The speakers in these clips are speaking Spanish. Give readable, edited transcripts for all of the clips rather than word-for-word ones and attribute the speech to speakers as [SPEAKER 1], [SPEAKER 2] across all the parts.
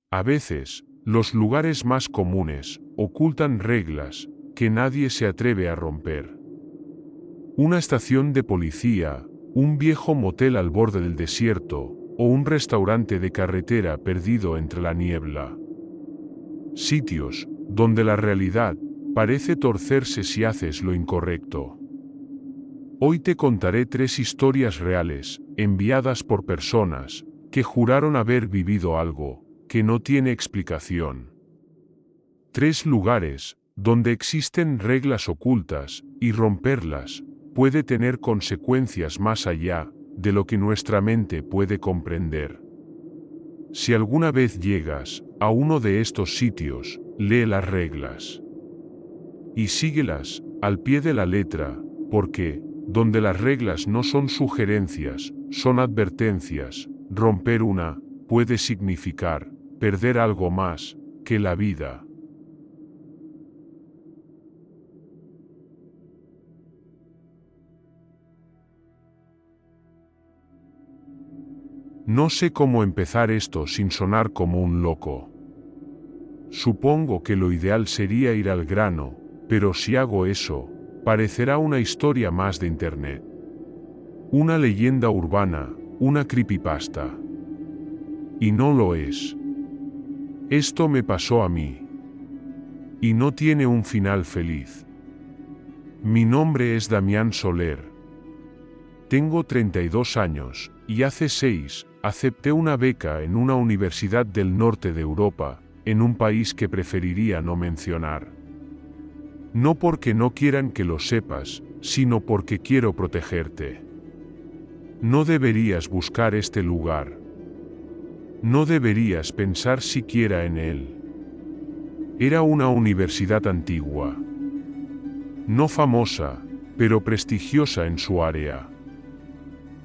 [SPEAKER 1] A veces, los lugares más comunes ocultan reglas que nadie se atreve a romper. Una estación de policía, un viejo motel al borde del desierto, o un restaurante de carretera perdido entre la niebla. Sitios donde la realidad parece torcerse si haces lo incorrecto. Hoy te contaré 3 historias reales, enviadas por personas que juraron haber vivido algo que no tiene explicación. 3 lugares donde existen reglas ocultas y romperlas puede tener consecuencias más allá de lo que nuestra mente puede comprender. Si alguna vez llegas a uno de estos sitios, lee las reglas y síguelas al pie de la letra, porque donde las reglas no son sugerencias, son advertencias. Romper una puede significar perder algo más que la vida. No sé cómo empezar esto sin sonar como un loco. Supongo que lo ideal sería ir al grano, pero si hago eso, parecerá una historia más de internet. Una leyenda urbana, una creepypasta. Y no lo es. Esto me pasó a mí. Y no tiene un final feliz. Mi nombre es Damián Soler. Tengo 32 años, y hace 6, acepté una beca en una universidad del norte de Europa, en un país que preferiría no mencionar. No porque no quieran que lo sepas, sino porque quiero protegerte. No deberías buscar este lugar. No deberías pensar siquiera en él. Era una universidad antigua. No famosa, pero prestigiosa en su área.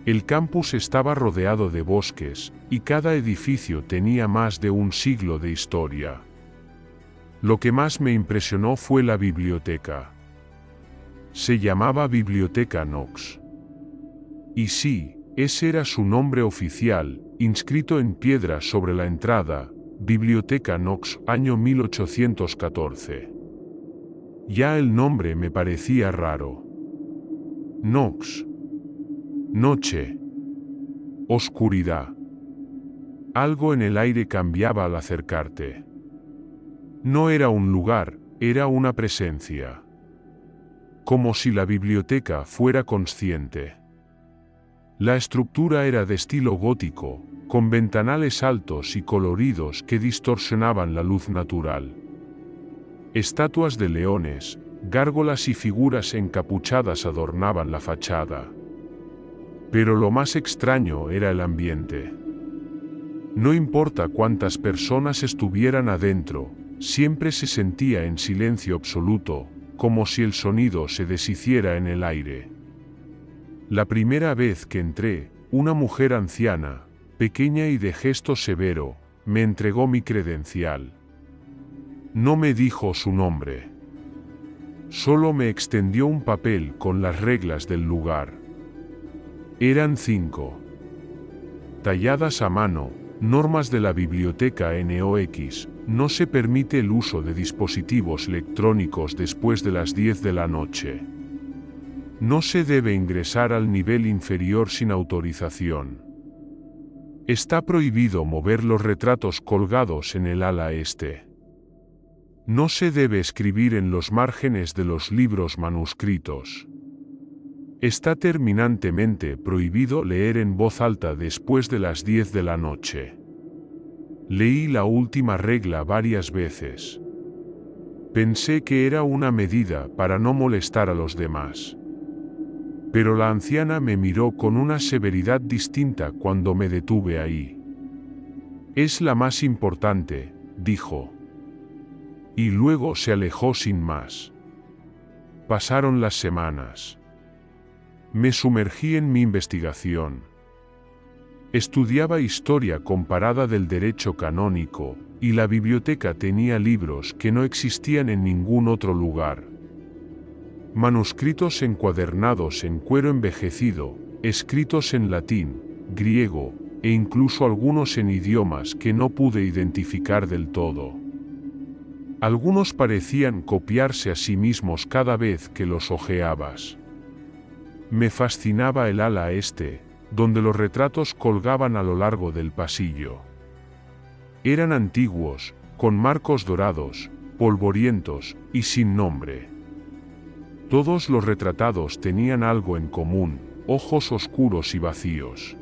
[SPEAKER 1] El campus estaba rodeado de bosques, y cada edificio tenía más de un siglo de historia. Lo que más me impresionó fue la biblioteca. Se llamaba Biblioteca Knox. Y sí, ese era su nombre oficial, inscrito en piedra sobre la entrada, Biblioteca Knox, año 1814. Ya el nombre me parecía raro. Knox. Noche. Oscuridad. Algo en el aire cambiaba al acercarte. No era un lugar, era una presencia. Como si la biblioteca fuera consciente. La estructura era de estilo gótico, con ventanales altos y coloridos que distorsionaban la luz natural. Estatuas de leones, gárgolas y figuras encapuchadas adornaban la fachada. Pero lo más extraño era el ambiente. No importa cuántas personas estuvieran adentro, siempre se sentía en silencio absoluto, como si el sonido se deshiciera en el aire. La primera vez que entré, una mujer anciana, pequeña y de gesto severo, me entregó mi credencial. No me dijo su nombre. Solo me extendió un papel con las reglas del lugar. Eran 5. Talladas a mano, normas de la biblioteca NOx, no se permite el uso de dispositivos electrónicos después de las 10 de la noche. No se debe ingresar al nivel inferior sin autorización. Está prohibido mover los retratos colgados en el ala este. No se debe escribir en los márgenes de los libros manuscritos. Está terminantemente prohibido leer en voz alta después de las 10 de la noche. Leí la última regla varias veces. Pensé que era una medida para no molestar a los demás. Pero la anciana me miró con una severidad distinta cuando me detuve ahí. Es la más importante, dijo. Y luego se alejó sin más. Pasaron las semanas. Me sumergí en mi investigación. Estudiaba historia comparada del derecho canónico, y la biblioteca tenía libros que no existían en ningún otro lugar. Manuscritos encuadernados en cuero envejecido, escritos en latín, griego, e incluso algunos en idiomas que no pude identificar del todo. Algunos parecían copiarse a sí mismos cada vez que los hojeabas. Me fascinaba el ala este, donde los retratos colgaban a lo largo del pasillo. Eran antiguos, con marcos dorados, polvorientos y sin nombre. Todos los retratados tenían algo en común: ojos oscuros y vacíos.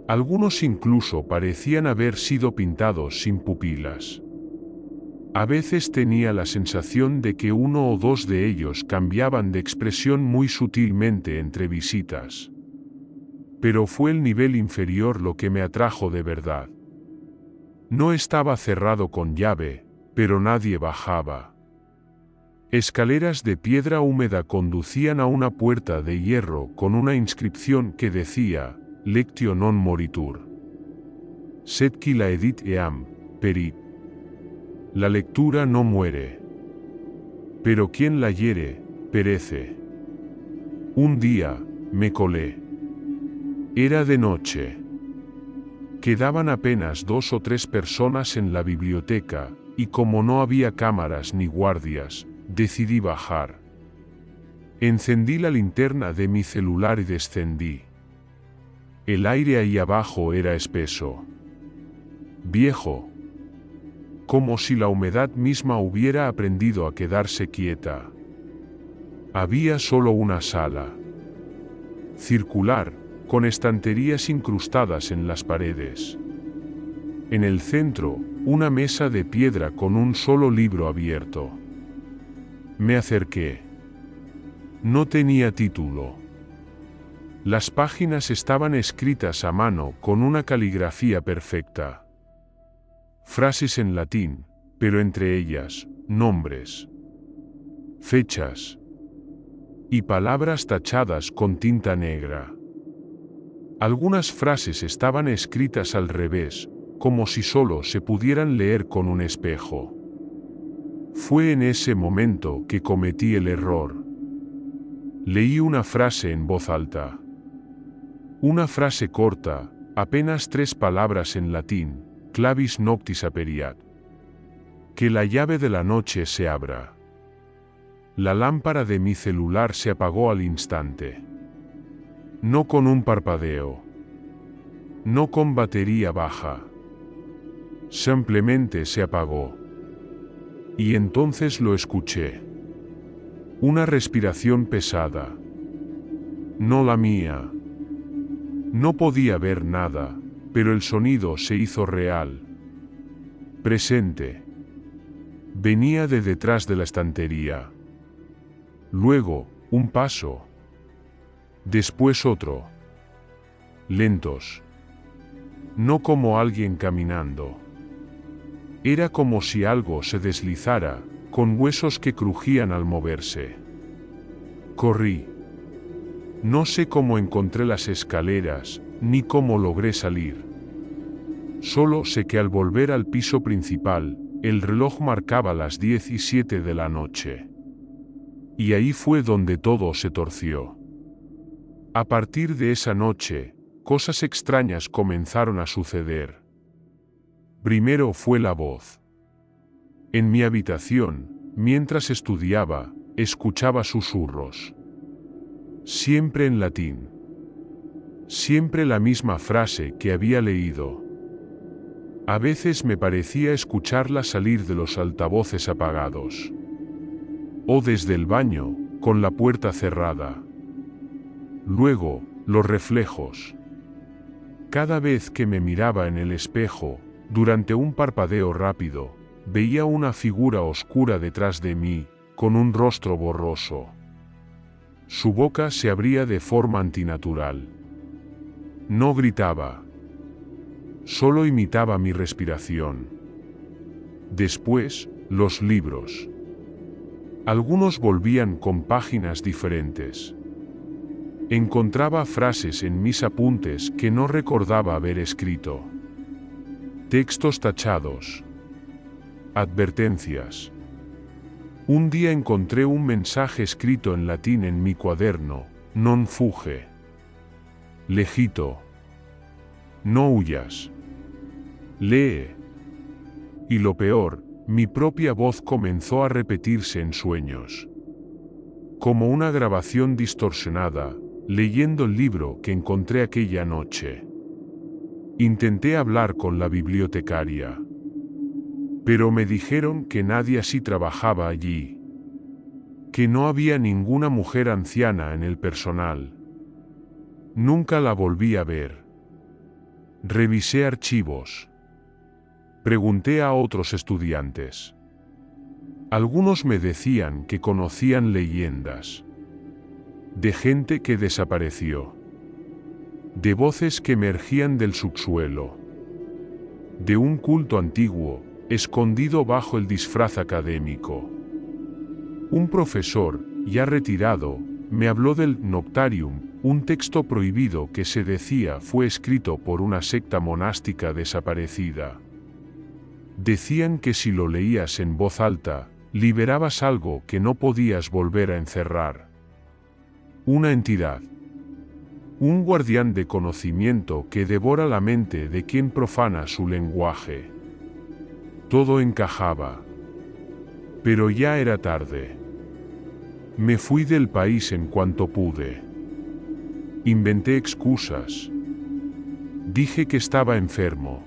[SPEAKER 1] Algunos incluso parecían haber sido pintados sin pupilas. A veces tenía la sensación de que uno o dos de ellos cambiaban de expresión muy sutilmente entre visitas. Pero fue el nivel inferior lo que me atrajo de verdad. No estaba cerrado con llave, pero nadie bajaba. Escaleras de piedra húmeda conducían a una puerta de hierro con una inscripción que decía: Lectio non moritur. Sed qui laedit eam, perit. La lectura no muere. Pero quien la hiere, perece. Un día, me colé. Era de noche. Quedaban apenas 2 o 3 personas en la biblioteca, y como no había cámaras ni guardias, decidí bajar. Encendí la linterna de mi celular y descendí. El aire ahí abajo era espeso. Viejo. Como si la humedad misma hubiera aprendido a quedarse quieta. Había solo una sala. Circular, con estanterías incrustadas en las paredes. En el centro, una mesa de piedra con un solo libro abierto. Me acerqué. No tenía título. Las páginas estaban escritas a mano con una caligrafía perfecta. Frases en latín, pero entre ellas, nombres, fechas y palabras tachadas con tinta negra. Algunas frases estaban escritas al revés, como si solo se pudieran leer con un espejo. Fue en ese momento que cometí el error. Leí una frase en voz alta. Una frase corta, apenas 3 palabras en latín: clavis noctis aperiat. Que la llave de la noche se abra. La lámpara de mi celular se apagó al instante. No con un parpadeo. No con batería baja. Simplemente se apagó. Y entonces lo escuché. Una respiración pesada. No la mía. No podía ver nada, pero el sonido se hizo real. Presente. Venía de detrás de la estantería. Luego, un paso. Después otro. Lentos. No como alguien caminando. Era como si algo se deslizara, con huesos que crujían al moverse. Corrí. No sé cómo encontré las escaleras, ni cómo logré salir. Solo sé que al volver al piso principal, el reloj marcaba las 10:07 de la noche. Y ahí fue donde todo se torció. A partir de esa noche, cosas extrañas comenzaron a suceder. Primero fue la voz. En mi habitación, mientras estudiaba, escuchaba susurros. Siempre en latín. Siempre la misma frase que había leído. A veces me parecía escucharla salir de los altavoces apagados. O desde el baño, con la puerta cerrada. Luego, los reflejos. Cada vez que me miraba en el espejo, durante un parpadeo rápido, veía una figura oscura detrás de mí, con un rostro borroso. Su boca se abría de forma antinatural. No gritaba. Solo imitaba mi respiración. Después, los libros. Algunos volvían con páginas diferentes. Encontraba frases en mis apuntes que no recordaba haber escrito. Textos tachados. Advertencias. Un día encontré un mensaje escrito en latín en mi cuaderno: non fuge. Legito. No huyas. Lee. Y lo peor, mi propia voz comenzó a repetirse en sueños. Como una grabación distorsionada, leyendo el libro que encontré aquella noche. Intenté hablar con la bibliotecaria. Pero me dijeron que nadie así trabajaba allí. Que no había ninguna mujer anciana en el personal. Nunca la volví a ver. Revisé archivos. Pregunté a otros estudiantes. Algunos me decían que conocían leyendas. De gente que desapareció. De voces que emergían del subsuelo. De un culto antiguo, escondido bajo el disfraz académico. Un profesor, ya retirado, me habló del Noctarium, un texto prohibido que se decía fue escrito por una secta monástica desaparecida. Decían que si lo leías en voz alta, liberabas algo que no podías volver a encerrar. Una entidad. Un guardián de conocimiento que devora la mente de quien profana su lenguaje. Todo encajaba. Pero ya era tarde. Me fui del país en cuanto pude. Inventé excusas. Dije que estaba enfermo.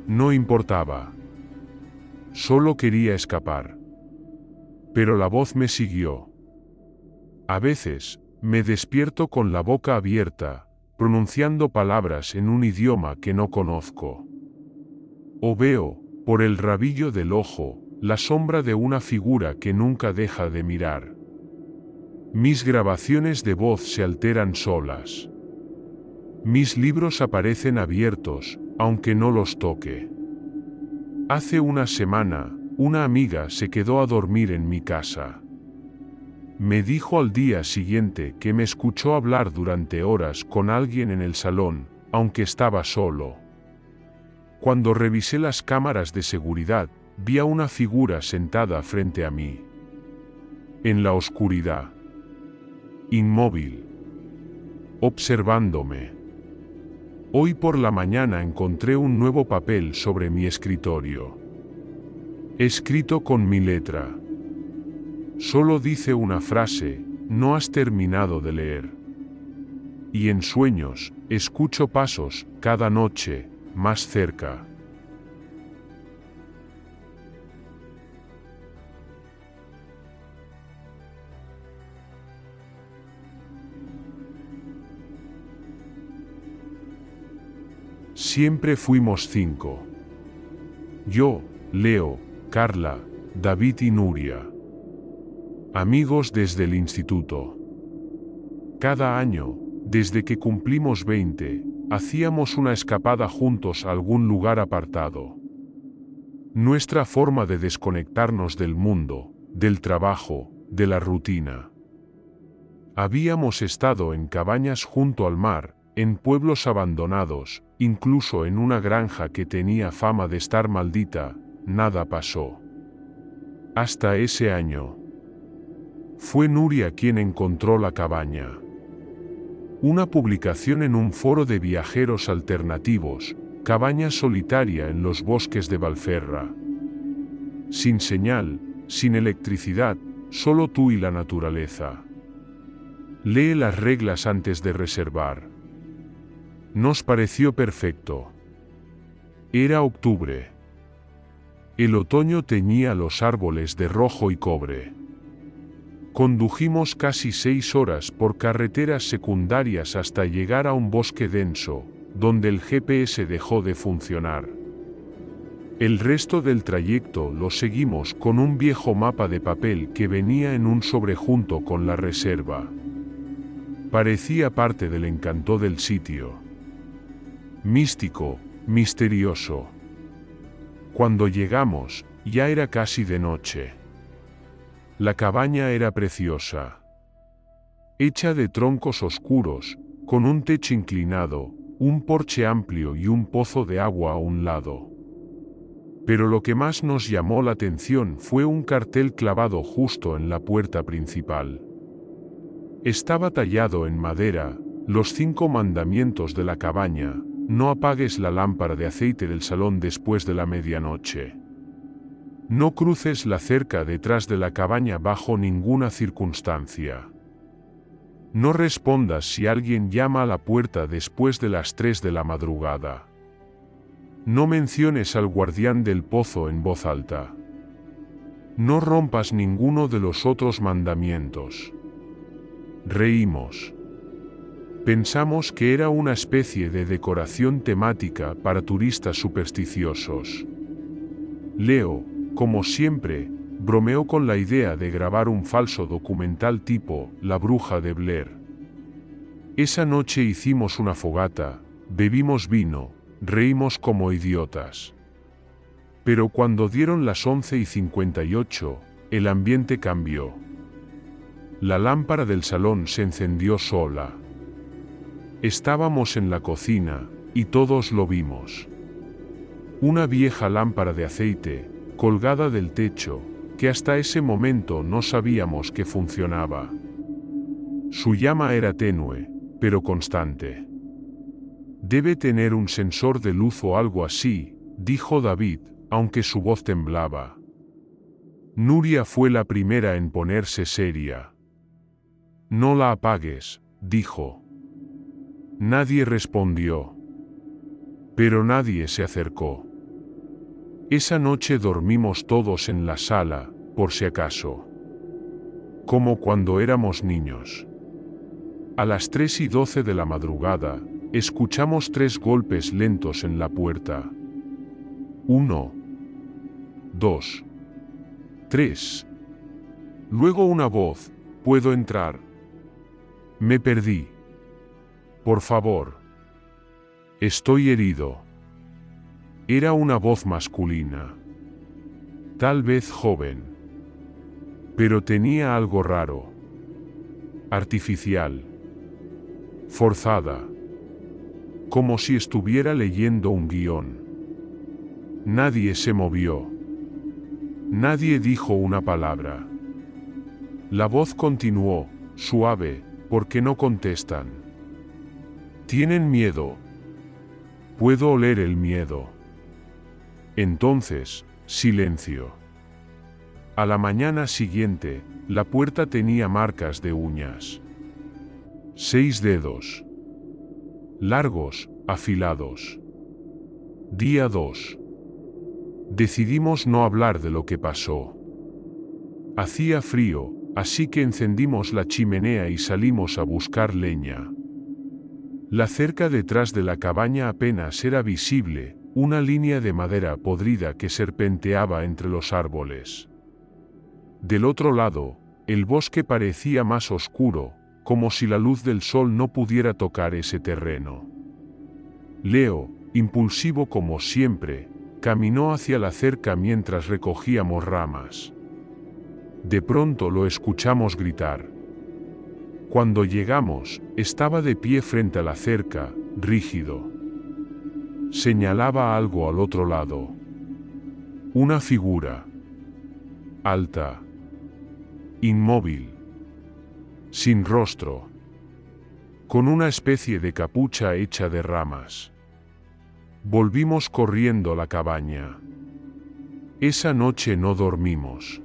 [SPEAKER 1] No importaba. Solo quería escapar. Pero la voz me siguió. A veces, me despierto con la boca abierta, pronunciando palabras en un idioma que no conozco. O veo, por el rabillo del ojo, la sombra de una figura que nunca deja de mirar. Mis grabaciones de voz se alteran solas. Mis libros aparecen abiertos, aunque no los toque. Hace una semana, una amiga se quedó a dormir en mi casa. Me dijo al día siguiente que me escuchó hablar durante horas con alguien en el salón, aunque estaba solo. Cuando revisé las cámaras de seguridad, vi a una figura sentada frente a mí. En la oscuridad. Inmóvil. Observándome. Hoy por la mañana encontré un nuevo papel sobre mi escritorio. Escrito con mi letra. Solo dice una frase: no has terminado de leer. Y en sueños, escucho pasos, cada noche, más cerca. Siempre fuimos 5. Yo, Leo, Carla, David y Nuria. Amigos desde el instituto. Cada año, desde que cumplimos 20, hacíamos una escapada juntos a algún lugar apartado. Nuestra forma de desconectarnos del mundo, del trabajo, de la rutina. Habíamos estado en cabañas junto al mar, en pueblos abandonados, incluso en una granja que tenía fama de estar maldita. Nada pasó. Hasta ese año. Fue Nuria quien encontró la cabaña. Una publicación en un foro de viajeros alternativos, cabaña solitaria en los bosques de Valferra. Sin señal, sin electricidad, solo tú y la naturaleza. Lee las reglas antes de reservar. Nos pareció perfecto. Era octubre. El otoño teñía los árboles de rojo y cobre. Condujimos casi 6 horas por carreteras secundarias hasta llegar a un bosque denso, donde el GPS dejó de funcionar. El resto del trayecto lo seguimos con un viejo mapa de papel que venía en un sobre junto con la reserva. Parecía parte del encanto del sitio. Místico, misterioso. Cuando llegamos, ya era casi de noche. La cabaña era preciosa. Hecha de troncos oscuros, con un techo inclinado, un porche amplio y un pozo de agua a un lado. Pero lo que más nos llamó la atención fue un cartel clavado justo en la puerta principal. Estaba tallado en madera, los 5 mandamientos de la cabaña, No apagues la lámpara de aceite del salón después de la medianoche. No cruces la cerca detrás de la cabaña bajo ninguna circunstancia. No respondas si alguien llama a la puerta después de las 3 de la madrugada. No menciones al guardián del pozo en voz alta. No rompas ninguno de los otros mandamientos. Reímos. Pensamos que era una especie de decoración temática para turistas supersticiosos. Leo, como siempre, bromeó con la idea de grabar un falso documental tipo La Bruja de Blair. Esa noche hicimos una fogata, bebimos vino, reímos como idiotas. Pero cuando dieron las 11:58, el ambiente cambió. La lámpara del salón se encendió sola. Estábamos en la cocina, y todos lo vimos. Una vieja lámpara de aceite, colgada del techo, que hasta ese momento no sabíamos que funcionaba. Su llama era tenue, pero constante. Debe tener un sensor de luz o algo así, dijo David, aunque su voz temblaba. Nuria fue la primera en ponerse seria. No la apagues, dijo. Nadie respondió. Pero nadie se acercó. Esa noche dormimos todos en la sala, por si acaso. Como cuando éramos niños. A las 3:12 de la madrugada, escuchamos 3 golpes lentos en la puerta. 1, 2, 3. Luego una voz, ¿puedo entrar? Me perdí. Por favor. Estoy herido. Era una voz masculina. Tal vez joven. Pero tenía algo raro. Artificial. Forzada. Como si estuviera leyendo un guión. Nadie se movió. Nadie dijo una palabra. La voz continuó, suave, ¿por qué no contestan? Tienen miedo. Puedo oler el miedo. Entonces, silencio. A la mañana siguiente, la puerta tenía marcas de uñas. 6 dedos. Largos, afilados. Día 2. Decidimos no hablar de lo que pasó. Hacía frío, así que encendimos la chimenea y salimos a buscar leña. La cerca detrás de la cabaña apenas era visible, una línea de madera podrida que serpenteaba entre los árboles. Del otro lado, el bosque parecía más oscuro, como si la luz del sol no pudiera tocar ese terreno. Leo, impulsivo como siempre, caminó hacia la cerca mientras recogíamos ramas. De pronto lo escuchamos gritar. Cuando llegamos, estaba de pie frente a la cerca, rígido. Señalaba algo al otro lado. Una figura. Alta. Inmóvil. Sin rostro. Con una especie de capucha hecha de ramas. Volvimos corriendo a la cabaña. Esa noche no dormimos.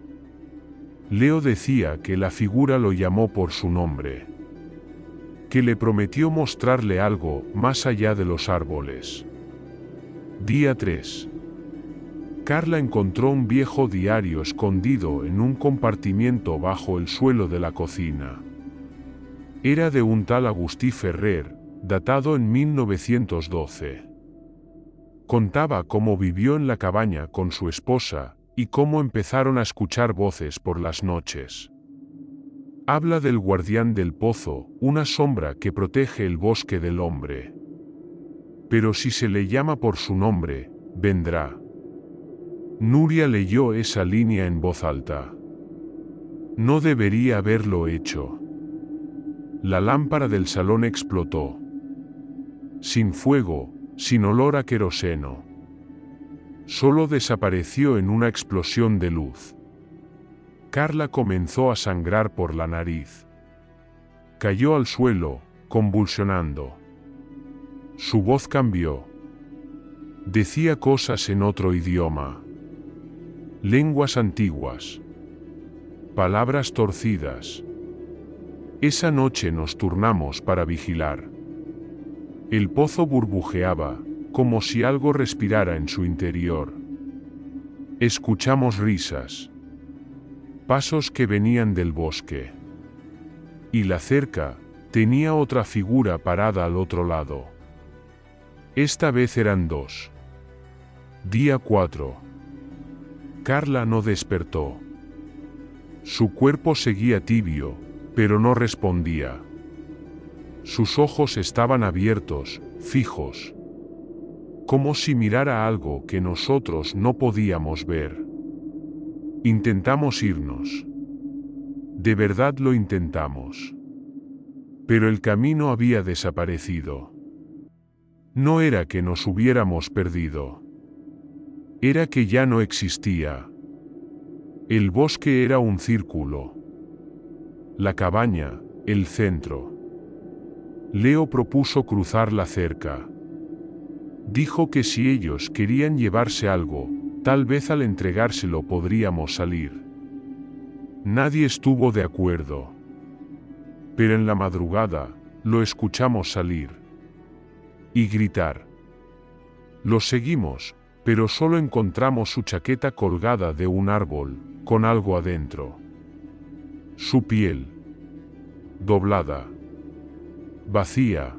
[SPEAKER 1] Leo decía que la figura lo llamó por su nombre. Que le prometió mostrarle algo más allá de los árboles. Día 3. Carla encontró un viejo diario escondido en un compartimiento bajo el suelo de la cocina. Era de un tal Agustí Ferrer, datado en 1912. Contaba cómo vivió en la cabaña con su esposa, y cómo empezaron a escuchar voces por las noches. Habla del guardián del pozo, una sombra que protege el bosque del hombre. Pero si se le llama por su nombre, vendrá. Nuria leyó esa línea en voz alta. No debería haberlo hecho. La lámpara del salón explotó. Sin fuego, sin olor a queroseno. Solo desapareció en una explosión de luz. Carla comenzó a sangrar por la nariz. Cayó al suelo, convulsionando. Su voz cambió. Decía cosas en otro idioma. Lenguas antiguas. Palabras torcidas. Esa noche nos turnamos para vigilar. El pozo burbujeaba, como si algo respirara en su interior. Escuchamos risas. Pasos que venían del bosque. Y la cerca tenía otra figura parada al otro lado. Esta vez eran dos. Día 4. Carla no despertó. Su cuerpo seguía tibio, pero no respondía. Sus ojos estaban abiertos, fijos. Como si mirara algo que nosotros no podíamos ver. Intentamos irnos. De verdad lo intentamos. Pero el camino había desaparecido. No era que nos hubiéramos perdido. Era que ya no existía. El bosque era un círculo. La cabaña, el centro. Leo propuso cruzar la cerca. Dijo que si ellos querían llevarse algo, tal vez al entregárselo podríamos salir. Nadie estuvo de acuerdo. Pero en la madrugada, lo escuchamos salir. Y gritar. Lo seguimos, pero solo encontramos su chaqueta colgada de un árbol, con algo adentro. Su piel. Doblada. Vacía.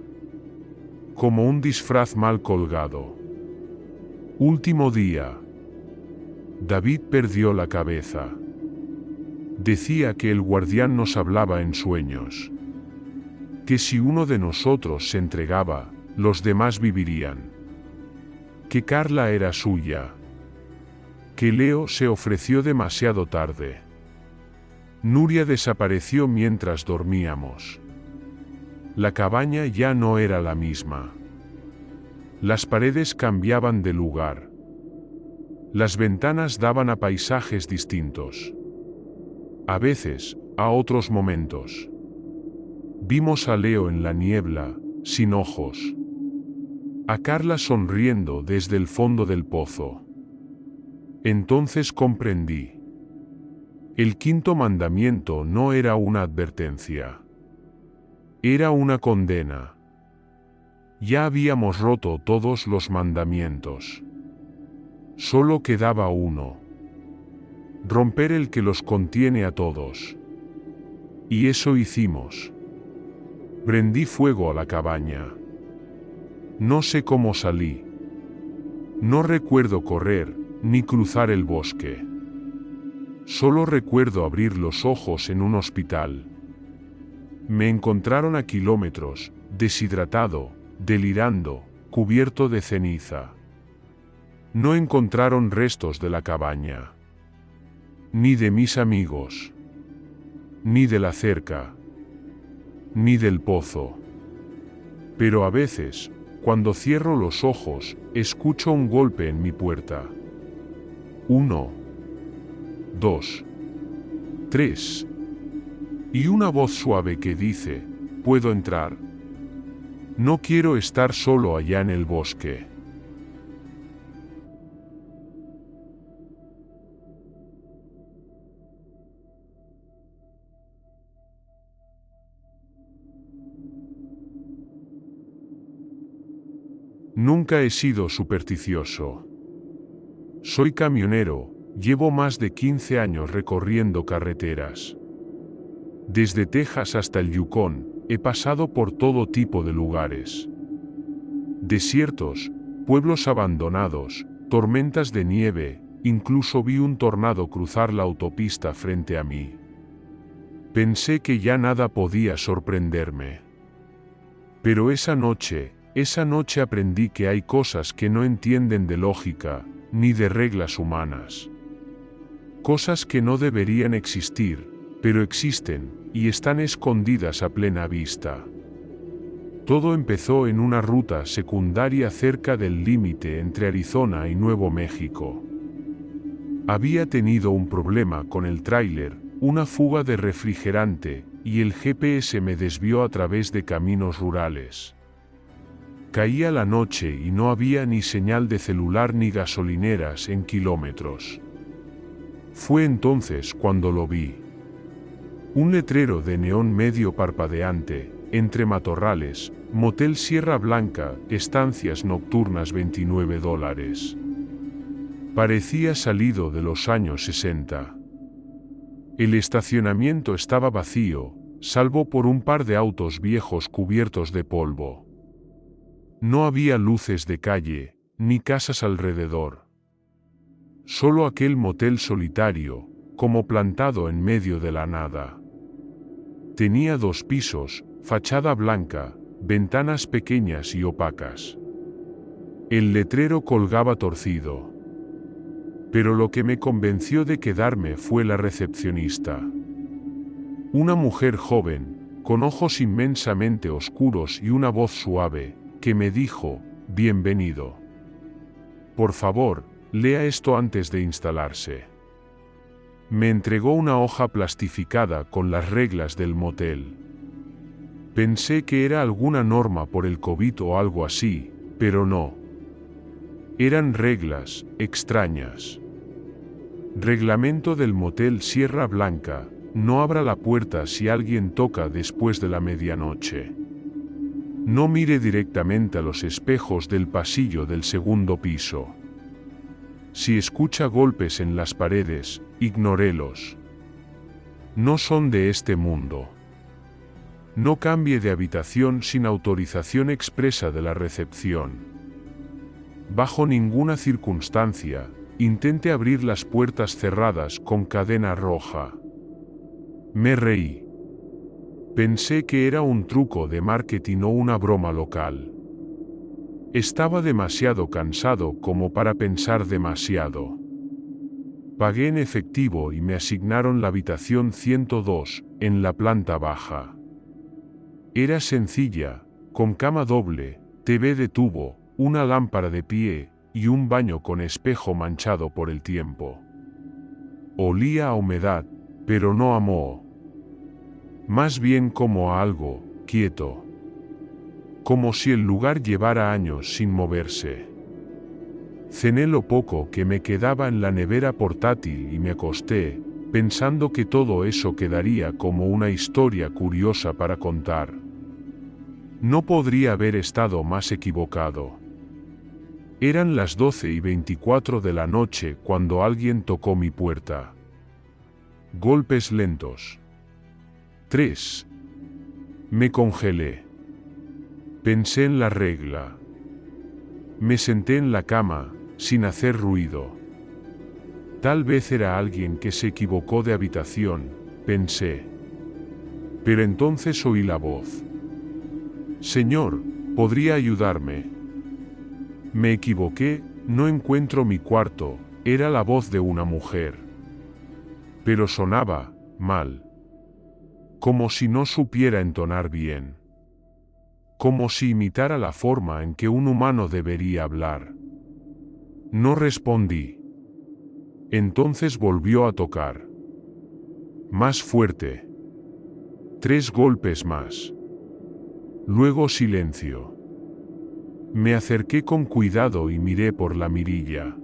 [SPEAKER 1] Como un disfraz mal colgado. Último día. David perdió la cabeza. Decía que el guardián nos hablaba en sueños. Que si uno de nosotros se entregaba, los demás vivirían. Que Carla era suya. Que Leo se ofreció demasiado tarde. Nuria desapareció mientras dormíamos. La cabaña ya no era la misma. Las paredes cambiaban de lugar. Las ventanas daban a paisajes distintos. A veces, a otros momentos. Vimos a Leo en la niebla, sin ojos. A Carla sonriendo desde el fondo del pozo. Entonces comprendí. El quinto mandamiento no era una advertencia. Era una condena. Ya habíamos roto todos los mandamientos. Solo quedaba uno. Romper el que los contiene a todos. Y eso hicimos. Prendí fuego a la cabaña. No sé cómo salí. No recuerdo correr, ni cruzar el bosque. Solo recuerdo abrir los ojos en un hospital. Me encontraron a kilómetros, deshidratado, delirando, cubierto de ceniza. No encontraron restos de la cabaña. Ni de mis amigos. Ni de la cerca. Ni del pozo. Pero a veces, cuando cierro los ojos, escucho un golpe en mi puerta. 1, 2, 3. Y una voz suave que dice, ¿puedo entrar? No quiero estar solo allá en el bosque. Nunca he sido supersticioso. Soy camionero, llevo más de 15 años recorriendo carreteras. Desde Texas hasta el Yukon, he pasado por todo tipo de lugares. Desiertos, pueblos abandonados, tormentas de nieve, incluso vi un tornado cruzar la autopista frente a mí. Pensé que ya nada podía sorprenderme. Pero esa noche aprendí que hay cosas que no entienden de lógica, ni de reglas humanas. Cosas que no deberían existir, pero existen, y están escondidas a plena vista. Todo empezó en una ruta secundaria cerca del límite entre Arizona y Nuevo México. Había tenido un problema con el tráiler, una fuga de refrigerante, y el GPS me desvió a través de caminos rurales. Caía la noche y no había ni señal de celular ni gasolineras en kilómetros. Fue entonces cuando lo vi. Un letrero de neón medio parpadeante, entre matorrales, Motel Sierra Blanca, estancias nocturnas $29. Parecía salido de los años 60. El estacionamiento estaba vacío, salvo por un par de autos viejos cubiertos de polvo. No había luces de calle, ni casas alrededor. Solo aquel motel solitario, como plantado en medio de la nada. Tenía 2 pisos, fachada blanca, ventanas pequeñas y opacas. El letrero colgaba torcido. Pero lo que me convenció de quedarme fue la recepcionista. Una mujer joven, con ojos inmensamente oscuros y una voz suave, que me dijo, «Bienvenido. Por favor, lea esto antes de instalarse». Me entregó una hoja plastificada con las reglas del motel. Pensé que era alguna norma por el COVID o algo así, pero no. Eran reglas extrañas. Reglamento del motel Sierra Blanca: no abra la puerta si alguien toca después de la medianoche. No mire directamente a los espejos del pasillo del segundo piso. Si escucha golpes en las paredes, ignorélos. No son de este mundo. No cambie de habitación sin autorización expresa de la recepción. Bajo ninguna circunstancia, intente abrir las puertas cerradas con cadena roja. Me reí. Pensé que era un truco de marketing o una broma local. Estaba demasiado cansado como para pensar demasiado. Pagué en efectivo y me asignaron la habitación 102, en la planta baja. Era sencilla, con cama doble, TV de tubo, una lámpara de pie, y un baño con espejo manchado por el tiempo. Olía a humedad, pero no a moho. Más bien como a algo quieto. Como si el lugar llevara años sin moverse. Cené lo poco que me quedaba en la nevera portátil y me acosté, pensando que todo eso quedaría como una historia curiosa para contar. No podría haber estado más equivocado. Eran las 12:24 de la noche cuando alguien tocó mi puerta. Golpes lentos. 3. Me congelé. Pensé en la regla. Me senté en la cama, sin hacer ruido. Tal vez era alguien que se equivocó de habitación, pensé. Pero entonces oí la voz. «Señor, ¿podría ayudarme?» Me equivoqué, no encuentro mi cuarto, era la voz de una mujer. Pero sonaba mal. Como si no supiera entonar bien. Como si imitara la forma en que un humano debería hablar. No respondí. Entonces volvió a tocar. Más fuerte. 3 golpes más. Luego silencio. Me acerqué con cuidado y miré por la mirilla.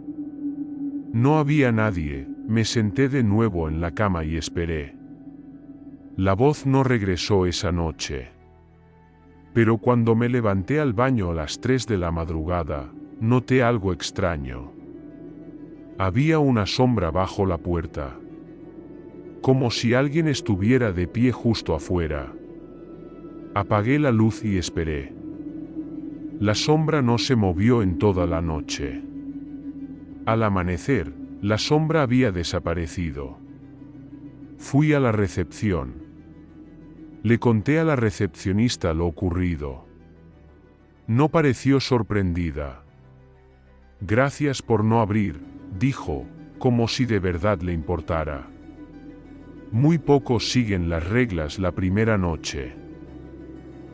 [SPEAKER 1] No había nadie, me senté de nuevo en la cama y esperé. La voz no regresó esa noche. Pero cuando me levanté al baño a las 3 de la madrugada, noté algo extraño. Había una sombra bajo la puerta. Como si alguien estuviera de pie justo afuera. Apagué la luz y esperé. La sombra no se movió en toda la noche. Al amanecer, la sombra había desaparecido. Fui a la recepción. Le conté a la recepcionista lo ocurrido. No pareció sorprendida. «Gracias por no abrir», dijo, como si de verdad le importara. Muy pocos siguen las reglas la primera noche.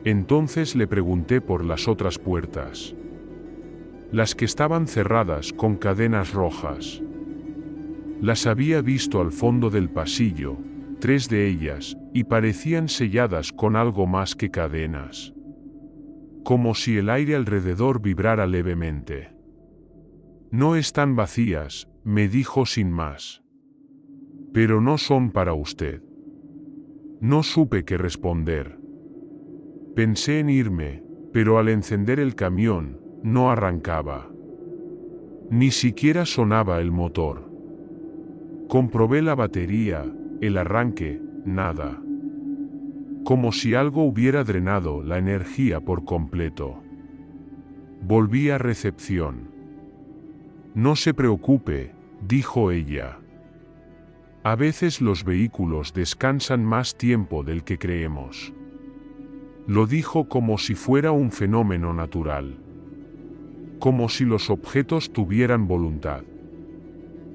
[SPEAKER 1] Entonces le pregunté por las otras puertas. Las que estaban cerradas con cadenas rojas. Las había visto al fondo del pasillo, 3 de ellas, y parecían selladas con algo más que cadenas. como si el aire alrededor vibrara levemente. No están vacías, me dijo sin más. Pero no son para usted. No supe qué responder. Pensé en irme, pero al encender el camión, no arrancaba. Ni siquiera sonaba el motor. Comprobé la batería, el arranque, nada. Como si algo hubiera drenado la energía por completo. Volví a recepción. No se preocupe, dijo ella. A veces los vehículos descansan más tiempo del que creemos. Lo dijo como si fuera un fenómeno natural. Como si los objetos tuvieran voluntad.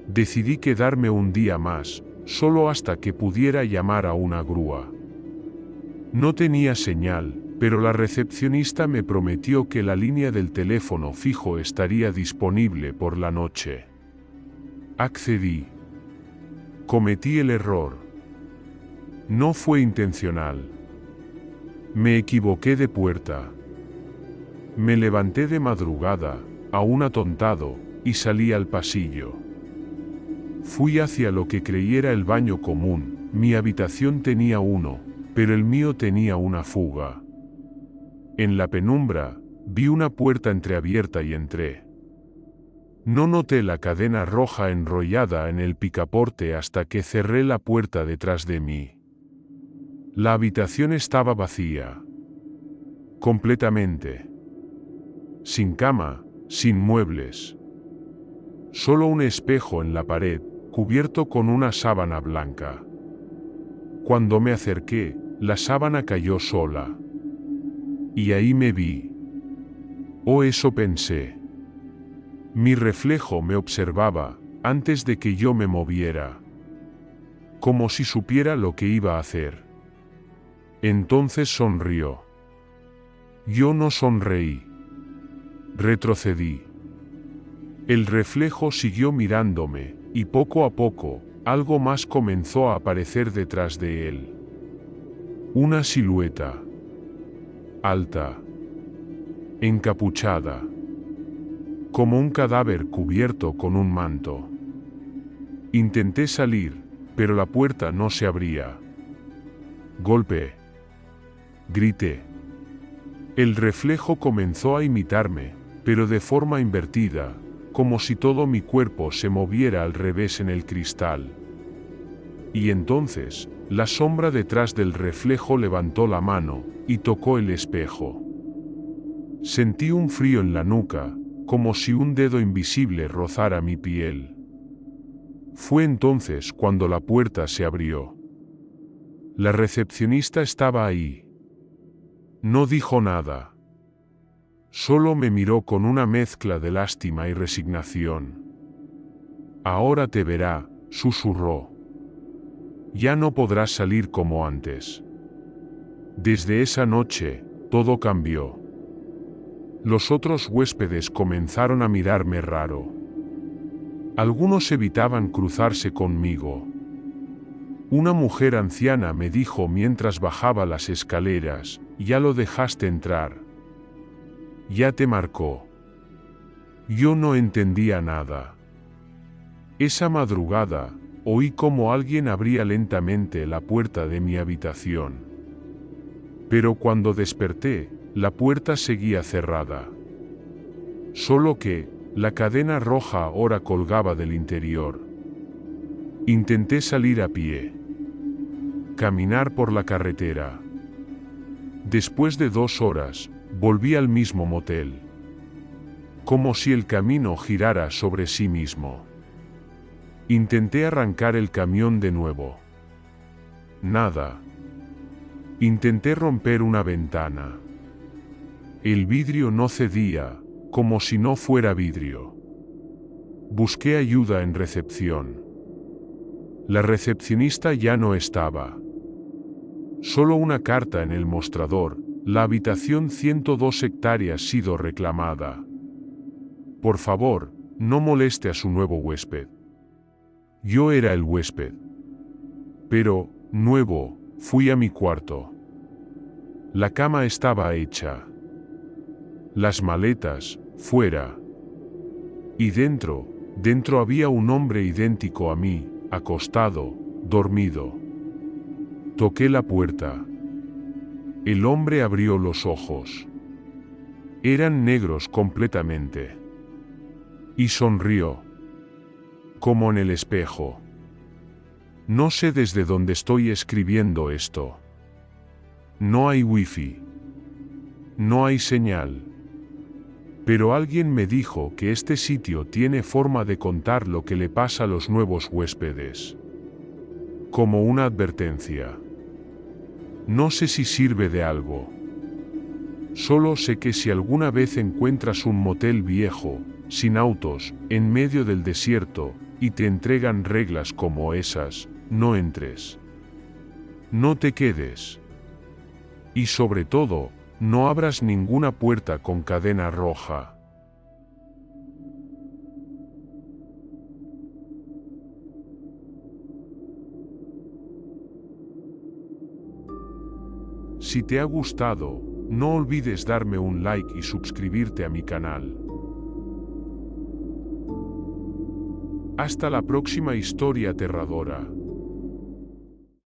[SPEAKER 1] Decidí quedarme un día más, solo hasta que pudiera llamar a una grúa. No tenía señal, pero la recepcionista me prometió que la línea del teléfono fijo estaría disponible por la noche. Accedí. Cometí el error. No fue intencional. Me equivoqué de puerta. Me levanté de madrugada, aún atontado, y salí al pasillo. Fui hacia lo que creyera el baño común. Mi habitación tenía uno, pero el mío tenía una fuga. En la penumbra, vi una puerta entreabierta y entré. No noté la cadena roja enrollada en el picaporte hasta que cerré la puerta detrás de mí. La habitación estaba vacía. Completamente. Sin cama, sin muebles. Solo un espejo en la pared, cubierto con una sábana blanca. Cuando me acerqué, la sábana cayó sola. Y ahí me vi. O eso pensé. Mi reflejo me observaba, antes de que yo me moviera. Como si supiera lo que iba a hacer. Entonces sonrió. Yo no sonreí. Retrocedí. El reflejo siguió mirándome, y poco a poco, algo más comenzó a aparecer detrás de él. Una silueta. Alta. Encapuchada. Como un cadáver cubierto con un manto. Intenté salir, pero la puerta no se abría. Golpeé. Grité. El reflejo comenzó a imitarme, pero de forma invertida, como si todo mi cuerpo se moviera al revés en el cristal. Y entonces, la sombra detrás del reflejo levantó la mano y tocó el espejo. Sentí un frío en la nuca, como si un dedo invisible rozara mi piel. Fue entonces cuando la puerta se abrió. La recepcionista estaba ahí. No dijo nada. Solo me miró con una mezcla de lástima y resignación. Ahora te verá, susurró. Ya no podrás salir como antes. Desde esa noche, todo cambió. Los otros huéspedes comenzaron a mirarme raro. Algunos evitaban cruzarse conmigo. Una mujer anciana me dijo mientras bajaba las escaleras, «Ya lo dejaste entrar. Ya te marcó». Yo no entendía nada. Esa madrugada, oí como alguien abría lentamente la puerta de mi habitación. Pero cuando desperté, la puerta seguía cerrada. Solo que, la cadena roja ahora colgaba del interior. Intenté salir a pie. Caminar por la carretera. Después de 2 horas, volví al mismo motel. Como si el camino girara sobre sí mismo. Intenté arrancar el camión de nuevo. Nada. Intenté romper una ventana. El vidrio no cedía, como si no fuera vidrio. Busqué ayuda en recepción. La recepcionista ya no estaba. Solo una carta en el mostrador, la habitación 102 hectáreas sido reclamada. Por favor, no moleste a su nuevo huésped. Yo era el huésped. Pero, nuevo, fui a mi cuarto. La cama estaba hecha. Las maletas, fuera. Y dentro había un hombre idéntico a mí, acostado, dormido. Toqué la puerta. El hombre abrió los ojos. Eran negros completamente. Y sonrió. Como en el espejo. No sé desde dónde estoy escribiendo esto. No hay wifi. No hay señal. Pero alguien me dijo que este sitio tiene forma de contar lo que le pasa a los nuevos huéspedes. Como una advertencia. No sé si sirve de algo. Solo sé que si alguna vez encuentras un motel viejo, sin autos, en medio del desierto, y te entregan reglas como esas, no entres. No te quedes. Y sobre todo, no abras ninguna puerta con cadena roja. Si te ha gustado, no olvides darme un like y suscribirte a mi canal. Hasta la próxima historia aterradora.